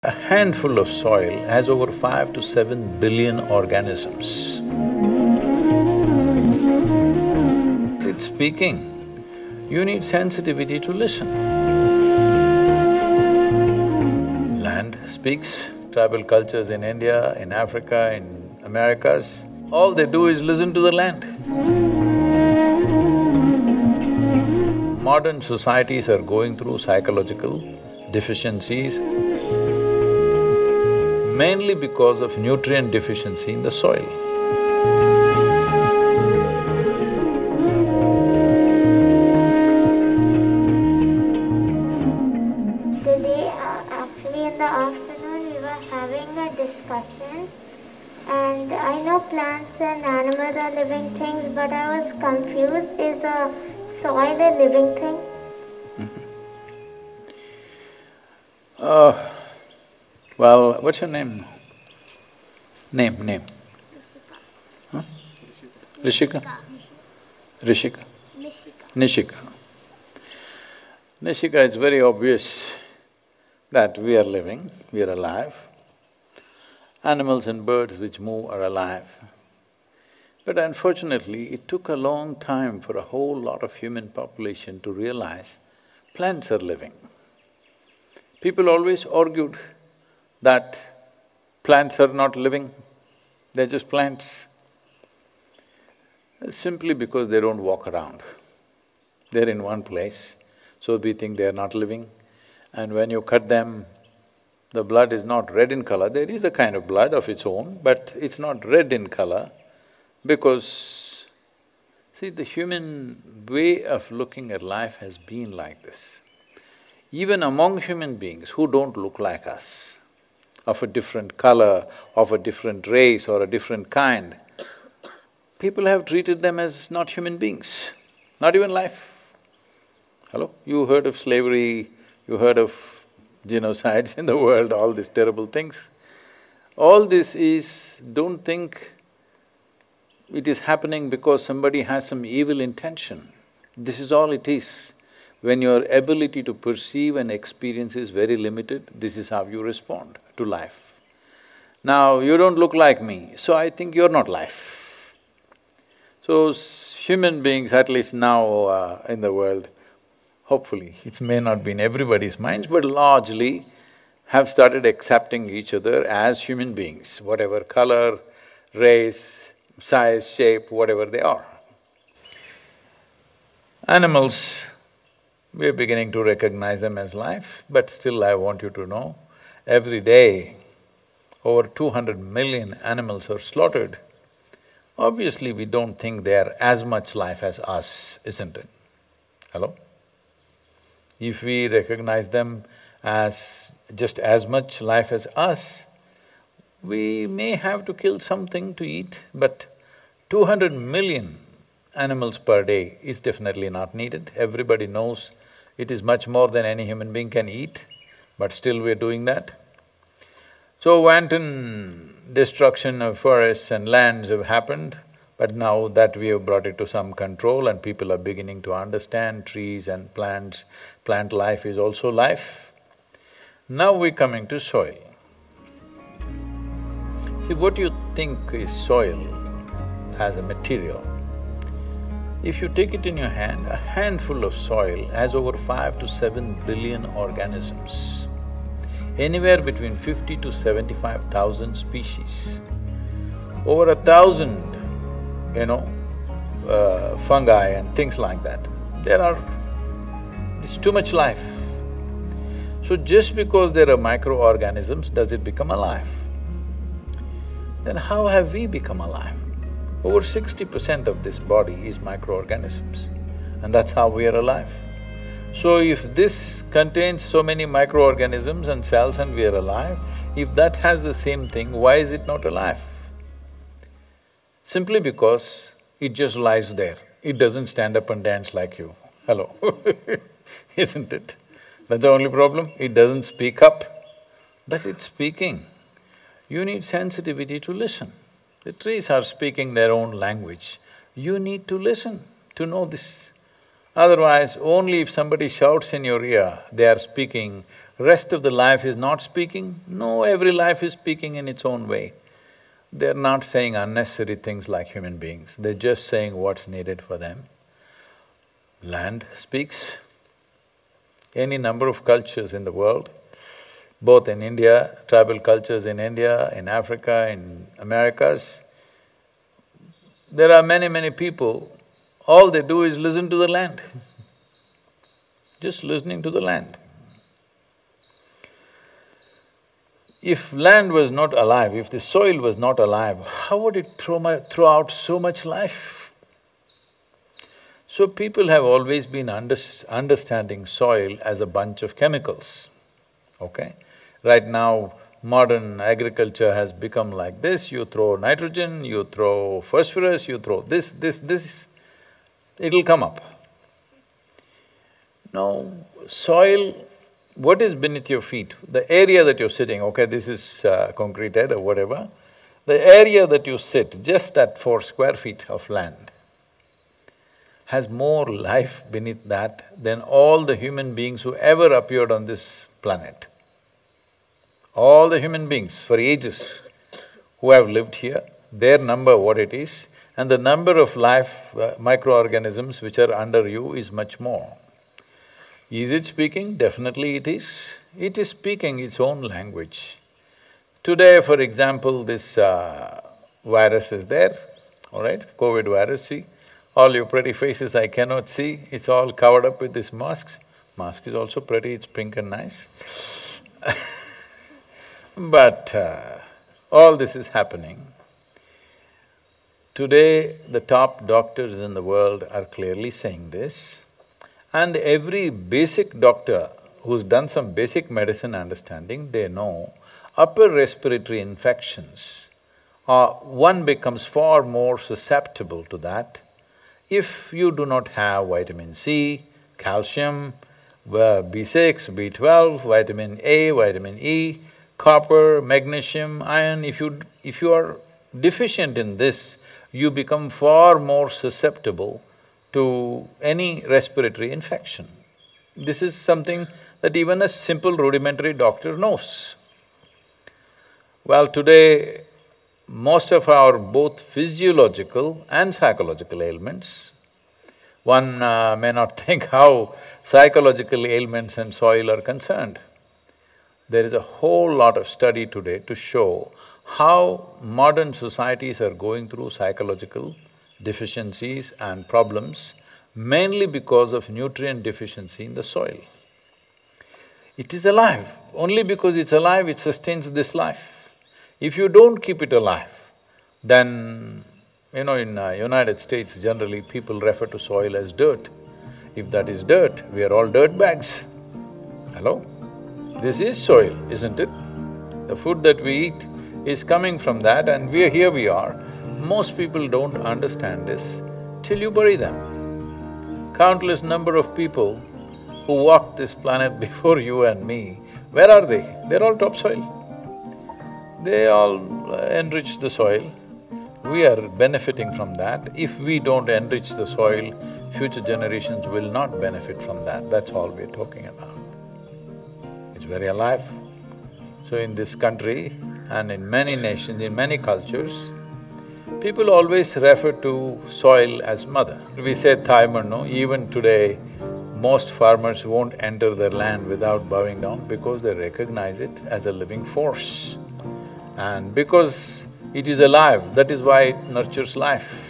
A handful of soil has over 5 to 7 billion organisms. It's speaking. You need sensitivity to listen. Land speaks. Tribal cultures in India, in Africa, in Americas, all they do is listen to the land. Modern societies are going through psychological deficiencies, mainly because of nutrient deficiency in the soil. Today, actually in the afternoon, we were having a discussion, and I know plants and animals are living things, but I was confused. Is a soil a living thing? Well, what's your name? Name. Huh? Rishika? Rishika? Nishika. Nishika, it's very obvious that we are living, we are alive. Animals and birds which move are alive. But unfortunately, it took a long time for a whole lot of human population to realize plants are living. People always argued that plants are not living, they're just plants. Simply because they don't walk around. They're in one place, so we think they're not living. And when you cut them, the blood is not red in color. There is a kind of blood of its own, but it's not red in color because… See, the human way of looking at life has been like this. Even among human beings who don't look like us, of a different color, of a different race or a different kind, people have treated them as not human beings, not even life. Hello? You heard of slavery, you heard of genocides in the world, all these terrible things. All this is… don't think it is happening because somebody has some evil intention. This is all it is. When your ability to perceive and experience is very limited, this is how you respond to life. Now, you don't look like me, so I think you're not life. So, human beings, at least now in the world, hopefully, it may not be in everybody's minds, but largely have started accepting each other as human beings, whatever color, race, size, shape, whatever they are. Animals, we're beginning to recognize them as life, but still I want you to know, every day, over 200 million animals are slaughtered. Obviously, we don't think they are as much life as us, isn't it? Hello? If we recognize them as just as much life as us, we may have to kill something to eat, but 200 million animals per day is definitely not needed. Everybody knows it is much more than any human being can eat, but still we're doing that. So wanton destruction of forests and lands have happened, but now that we have brought it to some control and people are beginning to understand trees and plants, plant life is also life. Now we're coming to soil. See, what you think is soil as a material, if you take it in your hand, a handful of soil has over 5 to 7 billion organisms, anywhere between 50 to 75,000 species, over 1,000, fungi and things like that. It's too much life. So just because there are microorganisms, does it become alive? Then how have we become alive? Over 60% of this body is microorganisms, and that's how we are alive. So if this contains so many microorganisms and cells and we are alive, if that has the same thing, why is it not alive? Simply because it just lies there, it doesn't stand up and dance like you. Hello isn't it? That's the only problem, it doesn't speak up, but it's speaking. You need sensitivity to listen. The trees are speaking their own language. You need to listen to know this. Otherwise, only if somebody shouts in your ear, they are speaking, rest of the life is not speaking. No, every life is speaking in its own way. They're not saying unnecessary things like human beings, they're just saying what's needed for them. Land speaks. Any number of cultures in the world, both in India, tribal cultures in India, in Africa, in Americas, there are many people, all they do is listen to the land, just listening to the land. If land was not alive, if the soil was not alive, how would it throw out so much life? So people have always been understanding soil as a bunch of chemicals, okay? Right now, modern agriculture has become like this, you throw nitrogen, you throw phosphorus, you throw this, it'll come up. Now, soil, what is beneath your feet? The area that you're sitting, okay, this is concreted or whatever, the area that you sit, just that 4 square feet of land, has more life beneath that than all the human beings who ever appeared on this planet. All the human beings for ages who have lived here, their number what it is, and the number of life microorganisms which are under you is much more. Is it speaking? Definitely it is. It is speaking its own language. Today, for example, this virus is there, all right, COVID virus, see? All your pretty faces I cannot see, it's all covered up with these masks. Mask is also pretty, it's pink and nice. But all this is happening. Today, the top doctors in the world are clearly saying this, and every basic doctor who's done some basic medicine understanding, they know upper respiratory infections, one becomes far more susceptible to that if you do not have vitamin C, calcium, B6, B12, vitamin A, vitamin E, copper, magnesium, iron. If you are deficient in this, you become far more susceptible to any respiratory infection. This is something that even a simple rudimentary doctor knows. Well, today, most of our both physiological and psychological ailments, one may not think how psychological ailments and soil are concerned. There is a whole lot of study today to show how modern societies are going through psychological deficiencies and problems, mainly because of nutrient deficiency in the soil. It is alive. Only because it's alive, it sustains this life. If you don't keep it alive, then, in United States, generally people refer to soil as dirt. If that is dirt, we are all dirt bags. Hello? This is soil, isn't it? The food that we eat is coming from that, and here we are. Most people don't understand this till you bury them. Countless number of people who walked this planet before you and me, where are they? They're all topsoil. They all enrich the soil. We are benefiting from that. If we don't enrich the soil, future generations will not benefit from that. That's all we're talking about. It's very alive. So in this country and in many nations, in many cultures, people always refer to soil as mother. We say Thaimanno, even today, most farmers won't enter their land without bowing down because they recognize it as a living force. And because it is alive, that is why it nurtures life.